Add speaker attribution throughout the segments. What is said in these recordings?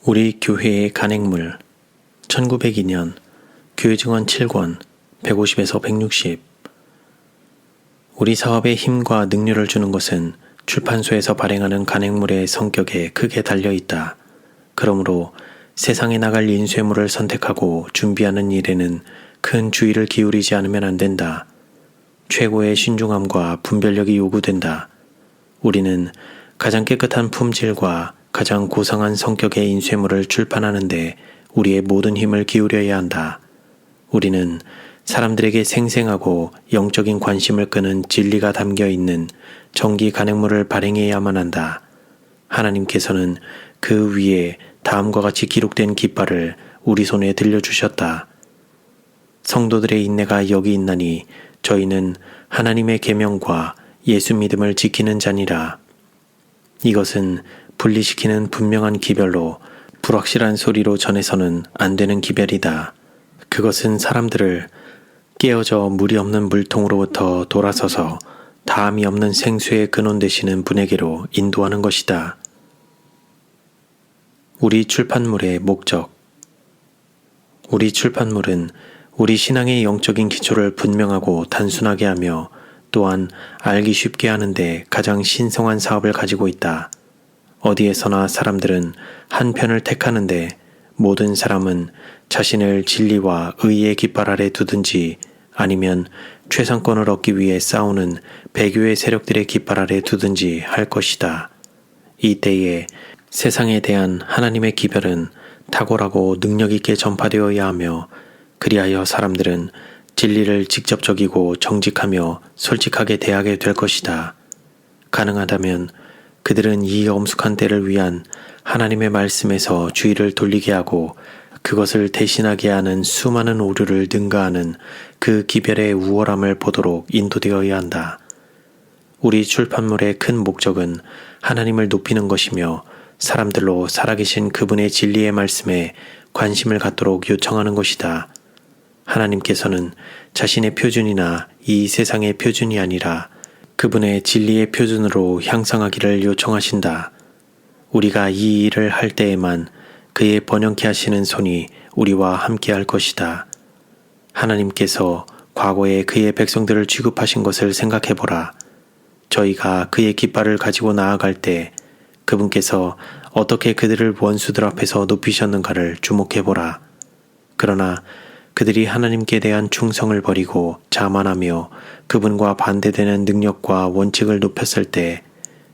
Speaker 1: 우리 교회의 간행물 1902년 교회 증언 7권 150에서 160. 우리 사업에 힘과 능률을 주는 것은 출판소에서 발행하는 간행물의 성격에 크게 달려있다. 그러므로 세상에 나갈 인쇄물을 선택하고 준비하는 일에는 큰 주의를 기울이지 않으면 안 된다. 최고의 신중함과 분별력이 요구된다. 우리는 가장 깨끗한 품질과 가장 고상한 성격의 인쇄물을 출판하는데 우리의 모든 힘을 기울여야 한다. 우리는 사람들에게 생생하고 영적인 관심을 끄는 진리가 담겨있는 정기 간행물을 발행해야만 한다. 하나님께서는 그 위에 다음과 같이 기록된 깃발을 우리 손에 들려주셨다. 성도들의 인내가 여기 있나니 저희는 하나님의 계명과 예수 믿음을 지키는 자니라. 이것은 분리시키는 분명한 기별로 불확실한 소리로 전해서는 안 되는 기별이다. 그것은 사람들을 깨어져 물이 없는 물통으로부터 돌아서서 다함이 없는 생수의 근원 되시는 분에게로 인도하는 것이다. 우리 출판물의 목적. 우리 출판물은 우리 신앙의 영적인 기초를 분명하고 단순하게 하며 또한 알기 쉽게 하는데 가장 신성한 사업을 가지고 있다. 어디에서나 사람들은 한 편을 택하는데 모든 사람은 자신을 진리와 의의 깃발 아래 두든지 아니면 최상권을 얻기 위해 싸우는 배교의 세력들의 깃발 아래 두든지 할 것이다. 이때에 세상에 대한 하나님의 기별은 탁월하고 능력 있게 전파되어야 하며 그리하여 사람들은 진리를 직접적이고 정직하며 솔직하게 대하게 될 것이다. 가능하다면 그들은 이 엄숙한 때를 위한 하나님의 말씀에서 주의를 돌리게 하고 그것을 대신하게 하는 수많은 오류를 능가하는 그 기별의 우월함을 보도록 인도되어야 한다. 우리 출판물의 큰 목적은 하나님을 높이는 것이며 사람들로 살아계신 그분의 진리의 말씀에 관심을 갖도록 요청하는 것이다. 하나님께서는 자신의 표준이나 이 세상의 표준이 아니라 그분의 진리의 표준으로 향상하기를 요청하신다. 우리가 이 일을 할 때에만 그의 번영케 하시는 손이 우리와 함께 할 것이다. 하나님께서 과거에 그의 백성들을 취급하신 것을 생각해보라. 저희가 그의 깃발을 가지고 나아갈 때 그분께서 어떻게 그들을 원수들 앞에서 높이셨는가를 주목해보라. 그러나 그들이 하나님께 대한 충성을 버리고 자만하며 그분과 반대되는 능력과 원칙을 높였을 때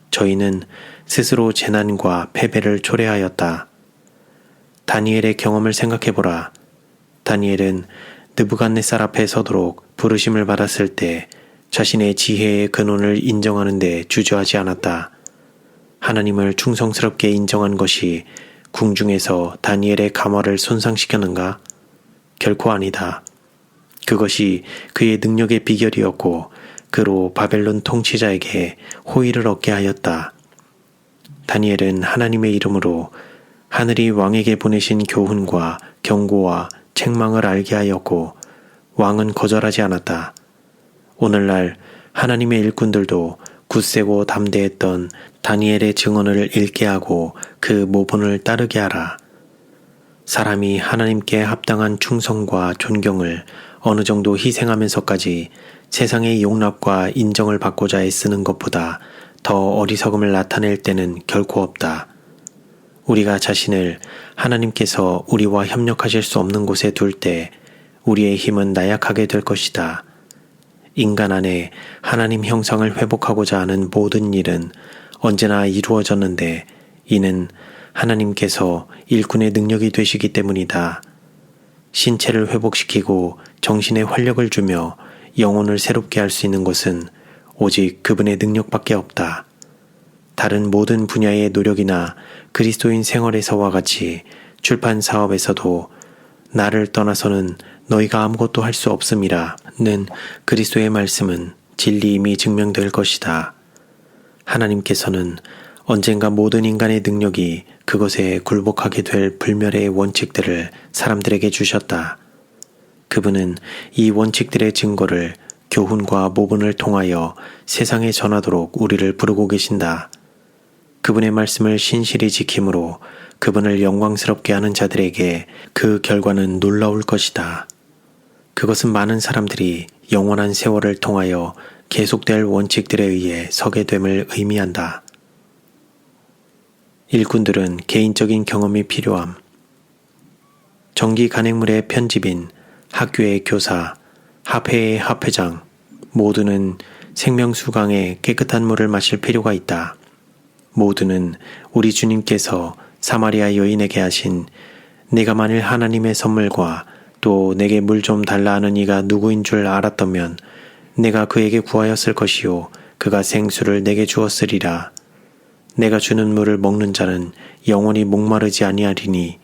Speaker 1: 저희는 스스로 재난과 패배를 초래하였다. 다니엘의 경험을 생각해보라. 다니엘은 느부갓네살 앞에 서도록 부르심을 받았을 때 자신의 지혜의 근원을 인정하는 데 주저하지 않았다. 하나님을 충성스럽게 인정한 것이 궁중에서 다니엘의 감화를 손상시켰는가? 결코 아니다. 그것이 그의 능력의 비결이었고 그로 바벨론 통치자에게 호의를 얻게 하였다. 다니엘은 하나님의 이름으로 하늘이 왕에게 보내신 교훈과 경고와 책망을 알게 하였고 왕은 거절하지 않았다. 오늘날 하나님의 일꾼들도 굳세고 담대했던 다니엘의 증언을 읽게 하고 그 모본을 따르게 하라. 사람이 하나님께 합당한 충성과 존경을 어느 정도 희생하면서까지 세상의 용납과 인정을 받고자 애쓰는 것보다 더 어리석음을 나타낼 때는 결코 없다. 우리가 자신을 하나님께서 우리와 협력하실 수 없는 곳에 둘 때 우리의 힘은 나약하게 될 것이다. 인간 안에 하나님 형상을 회복하고자 하는 모든 일은 언제나 이루어졌는데 이는 하나님께서 일꾼의 능력이 되시기 때문이다. 신체를 회복시키고 정신에 활력을 주며 영혼을 새롭게 할 수 있는 것은 오직 그분의 능력밖에 없다. 다른 모든 분야의 노력이나 그리스도인 생활에서와 같이 출판 사업에서도 나를 떠나서는 너희가 아무것도 할 수 없음이라 는 그리스도의 말씀은 진리임이 증명될 것이다. 하나님께서는 언젠가 모든 인간의 능력이 그것에 굴복하게 될 불멸의 원칙들을 사람들에게 주셨다. 그분은 이 원칙들의 증거를 교훈과 모본을 통하여 세상에 전하도록 우리를 부르고 계신다. 그분의 말씀을 신실히 지킴으로 그분을 영광스럽게 하는 자들에게 그 결과는 놀라울 것이다. 그것은 많은 사람들이 영원한 세월을 통하여 계속될 원칙들에 의해 서게 됨을 의미한다. 일꾼들은 개인적인 경험이 필요함. 정기 간행물의 편집인, 학교의 교사, 합회의 합회장 모두는 생명수강에 깨끗한 물을 마실 필요가 있다. 모두는 우리 주님께서 사마리아 여인에게 하신 내가 만일 하나님의 선물과 또 내게 물 좀 달라 하는 이가 누구인 줄 알았다면 내가 그에게 구하였을 것이요 그가 생수를 내게 주었으리라. 내가 주는 물을 먹는 자는 영원히 목마르지 아니하리니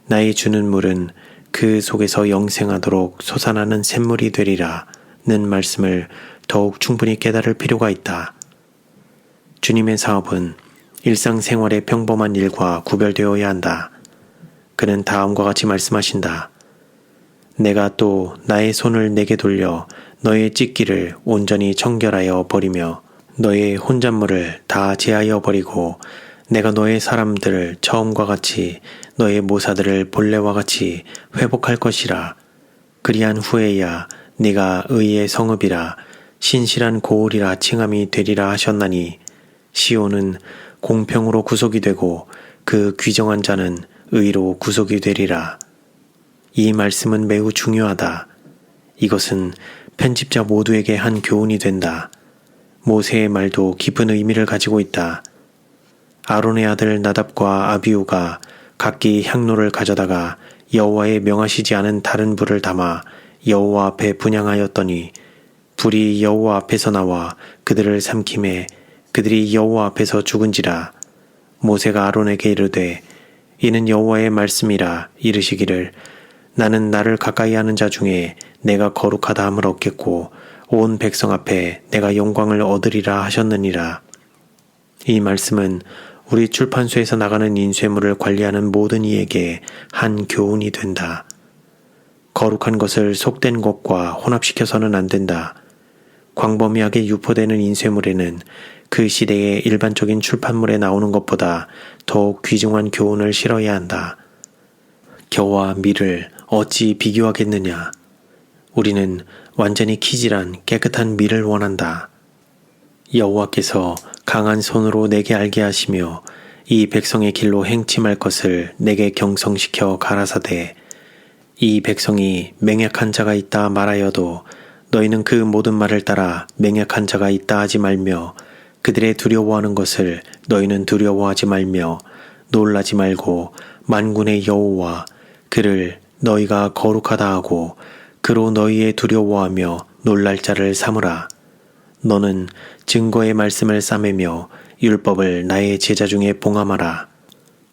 Speaker 1: 나의 주는 물은 그 속에서 영생하도록 솟아나는 샘물이 되리라 는 말씀을 더욱 충분히 깨달을 필요가 있다. 주님의 사업은 일상생활의 평범한 일과 구별되어야 한다. 그는 다음과 같이 말씀하신다. 내가 또 나의 손을 내게 돌려 너의 찢기를 온전히 청결하여 버리며 너의 혼잣물을 다 제하여 버리고 내가 너의 사람들을 처음과 같이 너의 모사들을 본래와 같이 회복할 것이라. 그리한 후에야 네가 의의 성읍이라 신실한 고을이라 칭함이 되리라 하셨나니 시온은 공평으로 구속이 되고 그 귀정한 자는 의로 구속이 되리라. 이 말씀은 매우 중요하다. 이것은 편집자 모두에게 한 교훈이 된다. 모세의 말도 깊은 의미를 가지고 있다. 아론의 아들 나답과 아비후가 각기 향로를 가져다가 여호와의 명하시지 않은 다른 불을 담아 여호와 앞에 분향하였더니 불이 여호와 앞에서 나와 그들을 삼킴에 그들이 여호와 앞에서 죽은지라. 모세가 아론에게 이르되 이는 여호와의 말씀이라 이르시기를 나는 나를 가까이 하는 자 중에 내가 거룩하다 함을 얻겠고 온 백성 앞에 내가 영광을 얻으리라 하셨느니라. 이 말씀은 우리 출판소에서 나가는 인쇄물을 관리하는 모든 이에게 한 교훈이 된다. 거룩한 것을 속된 것과 혼합시켜서는 안 된다. 광범위하게 유포되는 인쇄물에는 그 시대의 일반적인 출판물에 나오는 것보다 더욱 귀중한 교훈을 실어야 한다. 겨와 밀을 어찌 비교하겠느냐. 우리는 완전히 키질한 깨끗한 밀을 원한다. 여호와께서 강한 손으로 내게 알게 하시며 이 백성의 길로 행침할 것을 내게 경성시켜 가라사대 이 백성이 맹약한 자가 있다 말하여도 너희는 그 모든 말을 따라 맹약한 자가 있다 하지 말며 그들의 두려워하는 것을 너희는 두려워하지 말며 놀라지 말고 만군의 여호와 그를 너희가 거룩하다 하고 그로 너희의 두려워하며 놀랄 자를 삼으라. 너는 증거의 말씀을 싸매며 율법을 나의 제자 중에 봉함하라.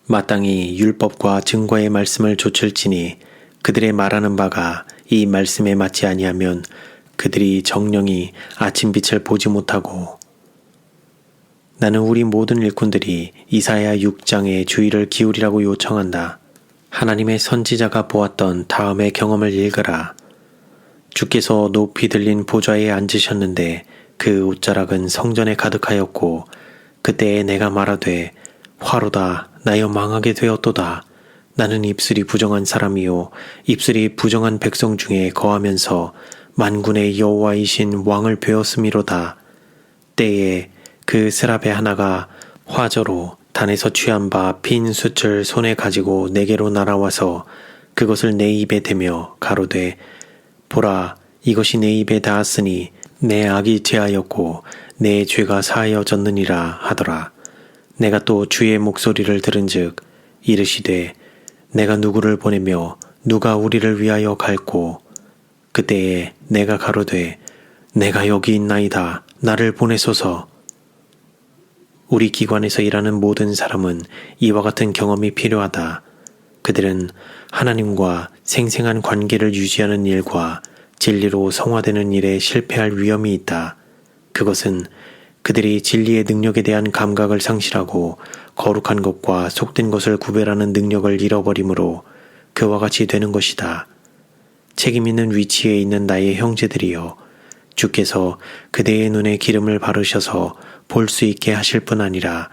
Speaker 1: 마땅히 율법과 증거의 말씀을 좇을지니 그들의 말하는 바가 이 말씀에 맞지 아니하면 그들이 정령이 아침빛을 보지 못하고. 나는 우리 모든 일꾼들이 이사야 6장에 주의를 기울이라고 요청한다. 하나님의 선지자가 보았던 다음의 경험을 읽으라. 주께서 높이 들린 보좌에 앉으셨는데 그 옷자락은 성전에 가득하였고 그때에 내가 말하되 화로다 나여 망하게 되었도다. 나는 입술이 부정한 사람이요 입술이 부정한 백성 중에 거하면서 만군의 여호와이신 왕을 배웠음이로다. 때에 그 스라베 하나가 화저로 단에서 취한 바 핀 숯을 손에 가지고 내게로 날아와서 그것을 내 입에 대며 가로되 보라 이것이 내 입에 닿았으니 내 악이 제하였고 내 죄가 사하여졌느니라 하더라. 내가 또 주의 목소리를 들은즉 이르시되 내가 누구를 보내며 누가 우리를 위하여 갈고 그때에 내가 가로되 내가 여기 있나이다 나를 보내소서. 우리 기관에서 일하는 모든 사람은 이와 같은 경험이 필요하다. 그들은 하나님과 생생한 관계를 유지하는 일과 진리로 성화되는 일에 실패할 위험이 있다. 그것은 그들이 진리의 능력에 대한 감각을 상실하고 거룩한 것과 속된 것을 구별하는 능력을 잃어버림으로 그와 같이 되는 것이다. 책임 있는 위치에 있는 나의 형제들이여, 주께서 그대의 눈에 기름을 바르셔서 볼 수 있게 하실 뿐 아니라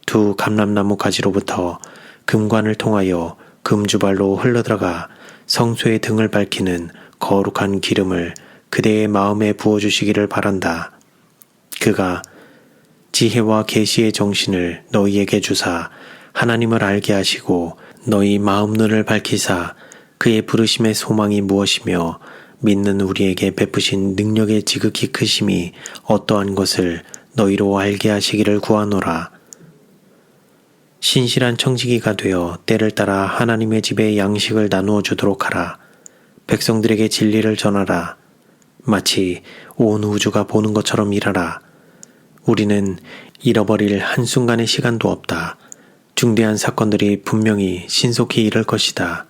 Speaker 1: 두 감람나무 가지로부터 금관을 통하여 금주발로 흘러들어가 성소의 등을 밝히는 거룩한 기름을 그대의 마음에 부어주시기를 바란다. 그가 지혜와 계시의 정신을 너희에게 주사 하나님을 알게 하시고 너희 마음 눈을 밝히사 그의 부르심의 소망이 무엇이며 믿는 우리에게 베푸신 능력의 지극히 크심이 어떠한 것을 너희로 알게 하시기를 구하노라. 신실한 청지기가 되어 때를 따라 하나님의 집에 양식을 나누어 주도록 하라. 백성들에게 진리를 전하라. 마치 온 우주가 보는 것처럼 일하라. 우리는 잃어버릴 한순간의 시간도 없다. 중대한 사건들이 분명히 신속히 이를 것이다.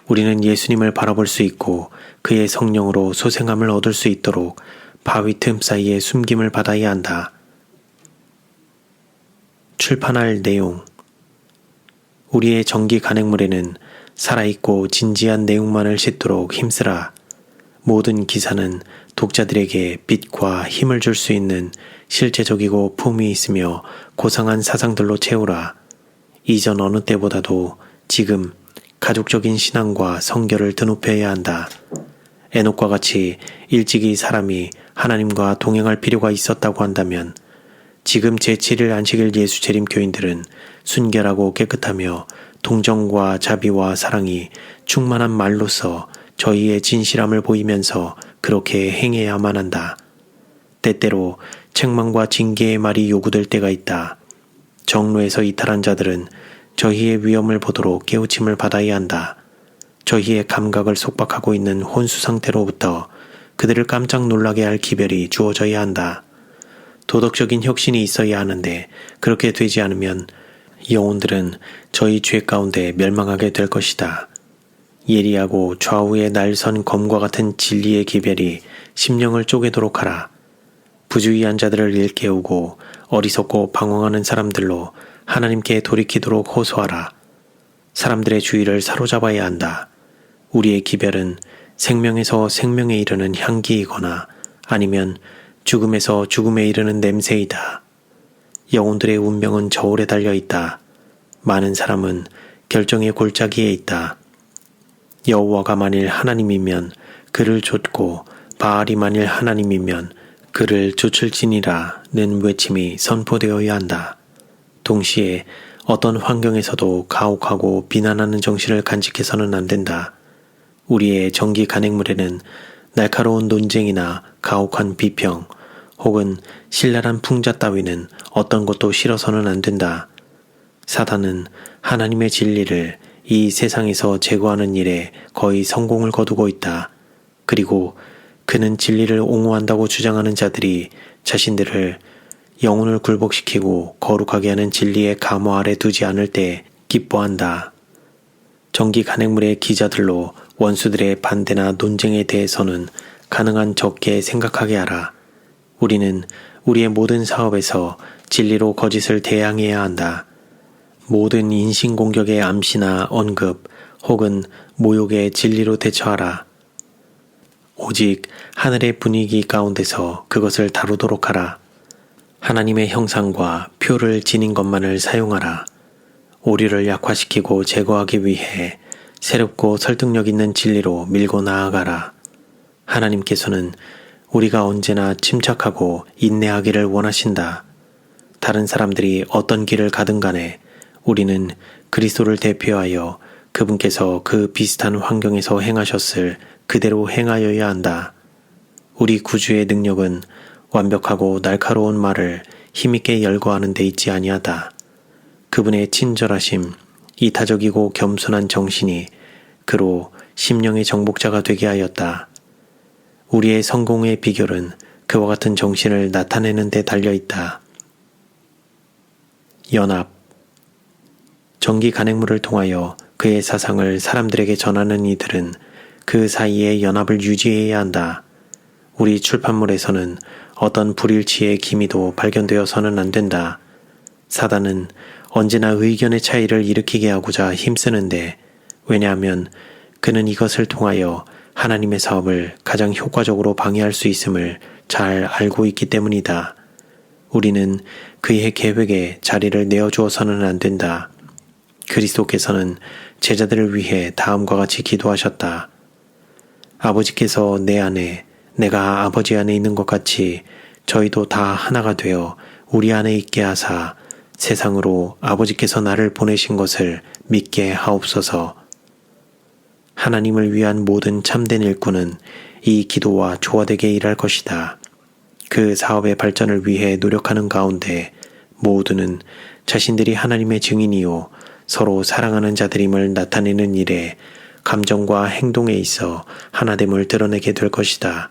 Speaker 1: 우리는 예수님을 바라볼 수 있고 그의 성령으로 소생함을 얻을 수 있도록 바위 틈 사이에 숨김을 받아야 한다. 출판할 내용. 우리의 정기 간행물에는 살아있고 진지한 내용만을 싣도록 힘쓰라. 모든 기사는 독자들에게 빛과 힘을 줄 수 있는 실제적이고 품위 있으며 고상한 사상들로 채우라. 이전 어느 때보다도 지금 가족적인 신앙과 성결을 드높여야 한다. 에녹과 같이 일찍이 사람이 하나님과 동행할 필요가 있었다고 한다면 지금 제7일 안식일 예수 재림 교인들은 순결하고 깨끗하며 동정과 자비와 사랑이 충만한 말로서 저희의 진실함을 보이면서 그렇게 행해야만 한다. 때때로 책망과 징계의 말이 요구될 때가 있다. 정로에서 이탈한 자들은 저희의 위험을 보도록 깨우침을 받아야 한다. 저희의 감각을 속박하고 있는 혼수 상태로부터 그들을 깜짝 놀라게 할 기별이 주어져야 한다. 도덕적인 혁신이 있어야 하는데 그렇게 되지 않으면 영혼들은 저희 죄 가운데 멸망하게 될 것이다. 예리하고 좌우에 날선 검과 같은 진리의 기별이 심령을 쪼개도록 하라. 부주의한 자들을 일깨우고 어리석고 방황하는 사람들로 하나님께 돌이키도록 호소하라. 사람들의 주의를 사로잡아야 한다. 우리의 기별은 생명에서 생명에 이르는 향기이거나 아니면 죽음에서 죽음에 이르는 냄새이다. 영혼들의 운명은 저울에 달려있다. 많은 사람은 결정의 골짜기에 있다. 여호와가 만일 하나님이면 그를 좇고 바알이 만일 하나님이면 그를 좇을지니라는 외침이 선포되어야 한다. 동시에 어떤 환경에서도 가혹하고 비난하는 정신을 간직해서는 안 된다. 우리의 정기 간행물에는 날카로운 논쟁이나 가혹한 비평 혹은 신랄한 풍자 따위는 어떤 것도 실어서는 안 된다. 사단은 하나님의 진리를 이 세상에서 제거하는 일에 거의 성공을 거두고 있다. 그리고 그는 진리를 옹호한다고 주장하는 자들이 자신들을 영혼을 굴복시키고 거룩하게 하는 진리의 감화 아래 두지 않을 때 기뻐한다. 정기 간행물의 기자들로 원수들의 반대나 논쟁에 대해서는 가능한 적게 생각하게 하라. 우리는 우리의 모든 사업에서 진리로 거짓을 대항해야 한다. 모든 인신공격의 암시나 언급 혹은 모욕의 진리로 대처하라. 오직 하늘의 분위기 가운데서 그것을 다루도록 하라. 하나님의 형상과 표를 지닌 것만을 사용하라. 오류를 약화시키고 제거하기 위해 새롭고 설득력 있는 진리로 밀고 나아가라. 하나님께서는 우리가 언제나 침착하고 인내하기를 원하신다. 다른 사람들이 어떤 길을 가든 간에 우리는 그리스도를 대표하여 그분께서 그 비슷한 환경에서 행하셨을 그대로 행하여야 한다. 우리 구주의 능력은 완벽하고 날카로운 말을 힘있게 열거하는 데 있지 아니하다. 그분의 친절하심, 이타적이고 겸손한 정신이 그로 심령의 정복자가 되게 하였다. 우리의 성공의 비결은 그와 같은 정신을 나타내는 데 달려있다. 연합. 정기 간행물을 통하여 그의 사상을 사람들에게 전하는 이들은 그 사이에 연합을 유지해야 한다. 우리 출판물에서는 어떤 불일치의 기미도 발견되어서는 안 된다. 사단은 언제나 의견의 차이를 일으키게 하고자 힘쓰는데 왜냐하면 그는 이것을 통하여 하나님의 사업을 가장 효과적으로 방해할 수 있음을 잘 알고 있기 때문이다. 우리는 그의 계획에 자리를 내어주어서는 안 된다. 그리스도께서는 제자들을 위해 다음과 같이 기도하셨다. 아버지께서 내 안에, 내가 아버지 안에 있는 것 같이 저희도 다 하나가 되어 우리 안에 있게 하사 세상으로 아버지께서 나를 보내신 것을 믿게 하옵소서. 하나님을 위한 모든 참된 일꾼은 이 기도와 조화되게 일할 것이다. 그 사업의 발전을 위해 노력하는 가운데 모두는 자신들이 하나님의 증인이요 서로 사랑하는 자들임을 나타내는 일에 감정과 행동에 있어 하나됨을 드러내게 될 것이다.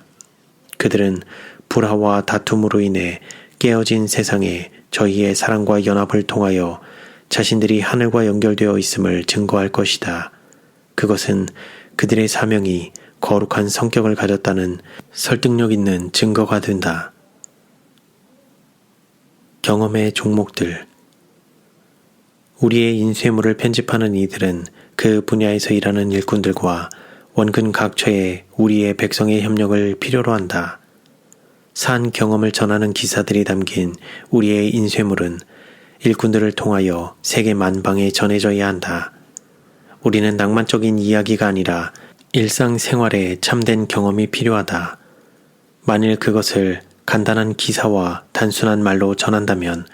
Speaker 1: 그들은 불화와 다툼으로 인해 깨어진 세상에 저희의 사랑과 연합을 통하여 자신들이 하늘과 연결되어 있음을 증거할 것이다. 그것은 그들의 사명이 거룩한 성격을 가졌다는 설득력 있는 증거가 된다. 경험의 종목들. 우리의 인쇄물을 편집하는 이들은 그 분야에서 일하는 일꾼들과 원근 각처의 우리의 백성의 협력을 필요로 한다. 산 경험을 전하는 기사들이 담긴 우리의 인쇄물은 일꾼들을 통하여 세계 만방에 전해져야 한다. 우리는 낭만적인 이야기가 아니라 일상생활에 참된 경험이 필요하다. 만일 그것을 간단한 기사와 단순한 말로 전한다면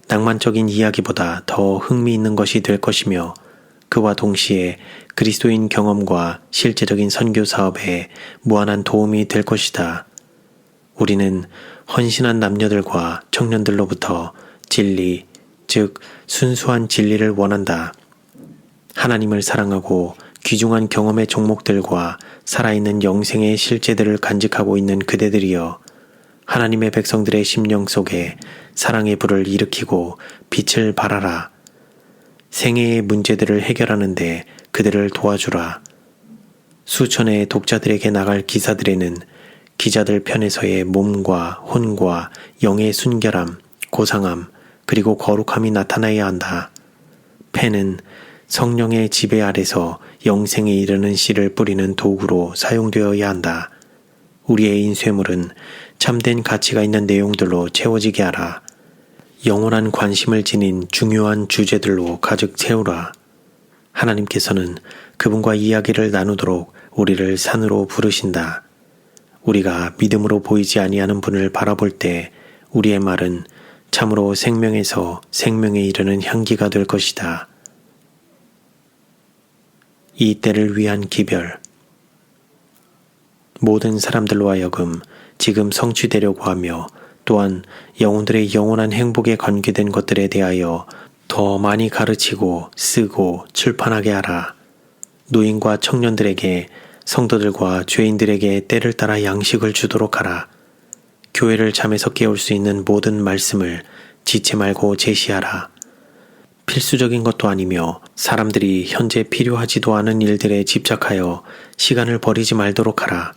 Speaker 1: 낭만적인 이야기보다 더 흥미있는 것이 될 것이며 그와 동시에 그리스도인 경험과 실제적인 선교 사업에 무한한 도움이 될 것이다. 우리는 헌신한 남녀들과 청년들로부터 진리, 즉 순수한 진리를 원한다. 하나님을 사랑하고 귀중한 경험의 종목들과 살아있는 영생의 실제들을 간직하고 있는 그대들이여 하나님의 백성들의 심령 속에 사랑의 불을 일으키고 빛을 발하라. 생애의 문제들을 해결하는데 그들을 도와주라. 수천의 독자들에게 나갈 기사들에는 기자들 편에서의 몸과 혼과 영의 순결함, 고상함, 그리고 거룩함이 나타나야 한다. 펜은 성령의 지배 아래서 영생에 이르는 씨를 뿌리는 도구로 사용되어야 한다. 우리의 인쇄물은 참된 가치가 있는 내용들로 채워지게 하라. 영원한 관심을 지닌 중요한 주제들로 가득 채우라. 하나님께서는 그분과 이야기를 나누도록 우리를 산으로 부르신다. 우리가 믿음으로 보이지 아니하는 분을 바라볼 때 우리의 말은 참으로 생명에서 생명에 이르는 향기가 될 것이다. 이 때를 위한 기별. 모든 사람들로 하여금 지금 성취되려고 하며 또한 영혼들의 영원한 행복에 관계된 것들에 대하여 더 많이 가르치고 쓰고 출판하게 하라. 노인과 청년들에게 성도들과 죄인들에게 때를 따라 양식을 주도록 하라. 교회를 잠에서 깨울 수 있는 모든 말씀을 지체 말고 제시하라. 필수적인 것도 아니며 사람들이 현재 필요하지도 않은 일들에 집착하여 시간을 버리지 말도록 하라.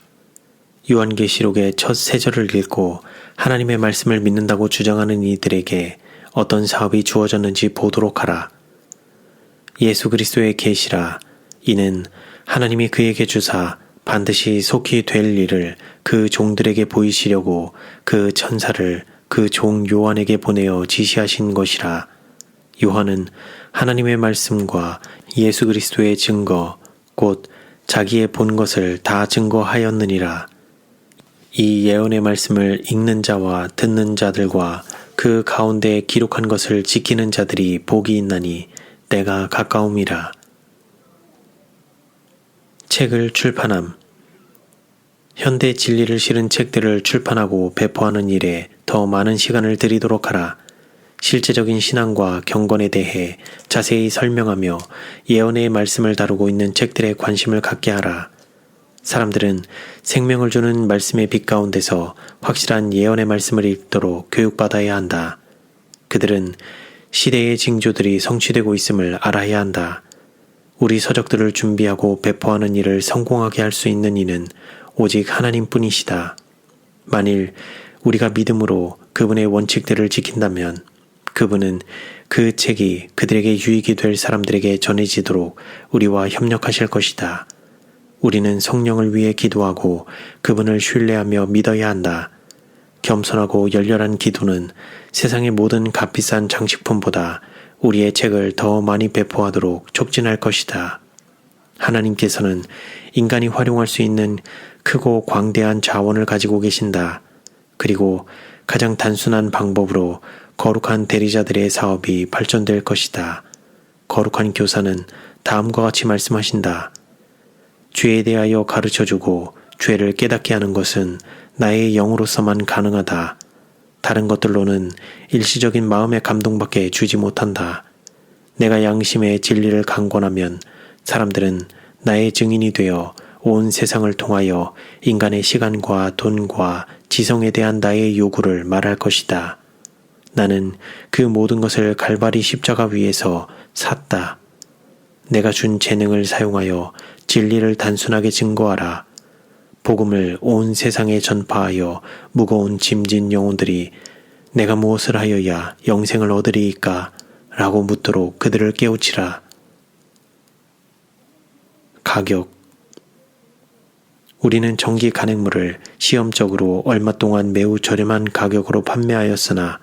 Speaker 1: 요한계시록의 첫 세 절을 읽고 하나님의 말씀을 믿는다고 주장하는 이들에게 어떤 사업이 주어졌는지 보도록 하라. 예수 그리스도의 계시라. 이는 하나님이 그에게 주사 반드시 속히 될 일을 그 종들에게 보이시려고 그 천사를 그 종 요한에게 보내어 지시하신 것이라. 요한은 하나님의 말씀과 예수 그리스도의 증거, 곧 자기의 본 것을 다 증거하였느니라. 이 예언의 말씀을 읽는 자와 듣는 자들과 그 가운데 기록한 것을 지키는 자들이 복이 있나니 때가 가까움이라. 책을 출판함. 현대 진리를 실은 책들을 출판하고 배포하는 일에 더 많은 시간을 들이도록 하라. 실제적인 신앙과 경건에 대해 자세히 설명하며 예언의 말씀을 다루고 있는 책들에 관심을 갖게 하라. 사람들은 생명을 주는 말씀의 빛 가운데서 확실한 예언의 말씀을 읽도록 교육받아야 한다. 그들은 시대의 징조들이 성취되고 있음을 알아야 한다. 우리 서적들을 준비하고 배포하는 일을 성공하게 할 수 있는 이는 오직 하나님뿐이시다. 만일 우리가 믿음으로 그분의 원칙들을 지킨다면 그분은 그 책이 그들에게 유익이 될 사람들에게 전해지도록 우리와 협력하실 것이다. 우리는 성령을 위해 기도하고 그분을 신뢰하며 믿어야 한다. 겸손하고 열렬한 기도는 세상의 모든 값비싼 장식품보다 우리의 책을 더 많이 배포하도록 촉진할 것이다. 하나님께서는 인간이 활용할 수 있는 크고 광대한 자원을 가지고 계신다. 그리고 가장 단순한 방법으로 거룩한 대리자들의 사업이 발전될 것이다. 거룩한 교사는 다음과 같이 말씀하신다. 죄에 대하여 가르쳐주고 죄를 깨닫게 하는 것은 나의 영으로서만 가능하다. 다른 것들로는 일시적인 마음의 감동밖에 주지 못한다. 내가 양심의 진리를 강권하면 사람들은 나의 증인이 되어 온 세상을 통하여 인간의 시간과 돈과 지성에 대한 나의 요구를 말할 것이다. 나는 그 모든 것을 갈바리 십자가 위에서 샀다. 내가 준 재능을 사용하여 진리를 단순하게 증거하라. 복음을 온 세상에 전파하여 무거운 짐진 영혼들이 내가 무엇을 하여야 영생을 얻으리이까? 라고 묻도록 그들을 깨우치라. 가격. 우리는 전기 간행물을 시험적으로 얼마 동안 매우 저렴한 가격으로 판매하였으나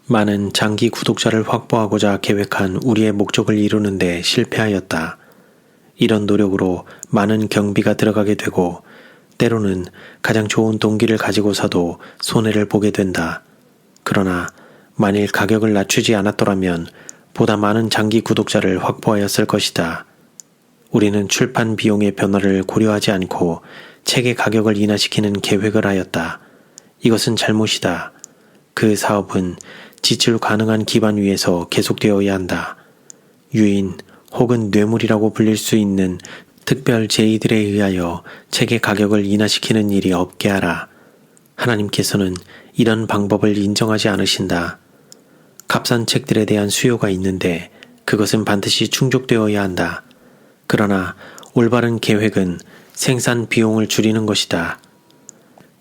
Speaker 1: 많은 장기 구독자를 확보하고자 계획한 우리의 목적을 이루는데 실패하였다. 이런 노력으로 많은 경비가 들어가게 되고 때로는 가장 좋은 동기를 가지고서도 손해를 보게 된다. 그러나 만일 가격을 낮추지 않았더라면 보다 많은 장기 구독자를 확보하였을 것이다. 우리는 출판 비용의 변화를 고려하지 않고 책의 가격을 인하시키는 계획을 하였다. 이것은 잘못이다. 그 사업은 지출 가능한 기반 위에서 계속되어야 한다. 유인 혹은 뇌물이라고 불릴 수 있는 특별 제의들에 의하여 책의 가격을 인하시키는 일이 없게 하라. 하나님께서는 이런 방법을 인정하지 않으신다. 값싼 책들에 대한 수요가 있는데 그것은 반드시 충족되어야 한다. 그러나 올바른 계획은 생산 비용을 줄이는 것이다.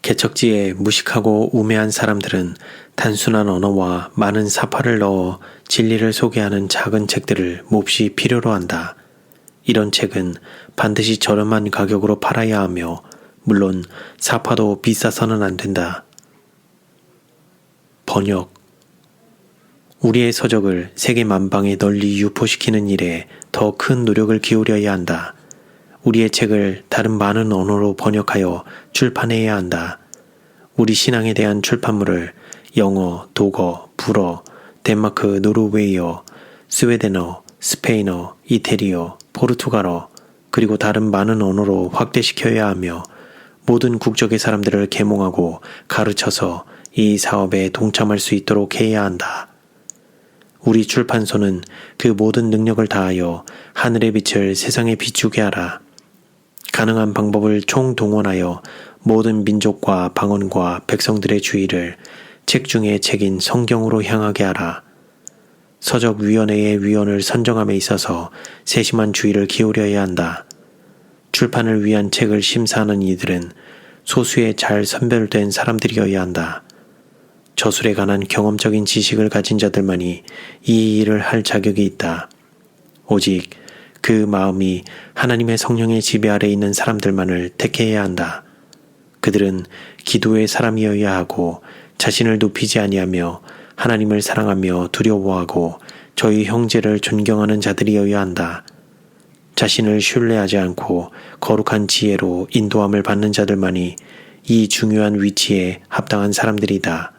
Speaker 1: 개척지에 무식하고 우매한 사람들은 단순한 언어와 많은 사파를 넣어 진리를 소개하는 작은 책들을 몹시 필요로 한다. 이런 책은 반드시 저렴한 가격으로 팔아야 하며 물론 사파도 비싸서는 안 된다. 번역. 우리의 서적을 세계 만방에 널리 유포시키는 일에 더 큰 노력을 기울여야 한다. 우리의 책을 다른 많은 언어로 번역하여 출판해야 한다. 우리 신앙에 대한 출판물을 영어, 독어, 불어, 덴마크, 노르웨이어, 스웨덴어, 스페인어, 이태리어, 포르투갈어, 그리고 다른 많은 언어로 확대시켜야 하며 모든 국적의 사람들을 계몽하고 가르쳐서 이 사업에 동참할 수 있도록 해야 한다. 우리 출판소는 그 모든 능력을 다하여 하늘의 빛을 세상에 비추게 하라. 가능한 방법을 총동원하여 모든 민족과 방언과 백성들의 주의를 책 중의 책인 성경으로 향하게 하라. 서적위원회의 위원을 선정함에 있어서 세심한 주의를 기울여야 한다. 출판을 위한 책을 심사하는 이들은 소수의 잘 선별된 사람들이어야 한다. 저술에 관한 경험적인 지식을 가진 자들만이 이 일을 할 자격이 있다. 오직 그 마음이 하나님의 성령의 지배 아래 있는 사람들만을 택해야 한다. 그들은 기도의 사람이어야 하고 자신을 높이지 아니하며 하나님을 사랑하며 두려워하고 저희 형제를 존경하는 자들이어야 한다. 자신을 신뢰하지 않고 거룩한 지혜로 인도함을 받는 자들만이 이 중요한 위치에 합당한 사람들이다.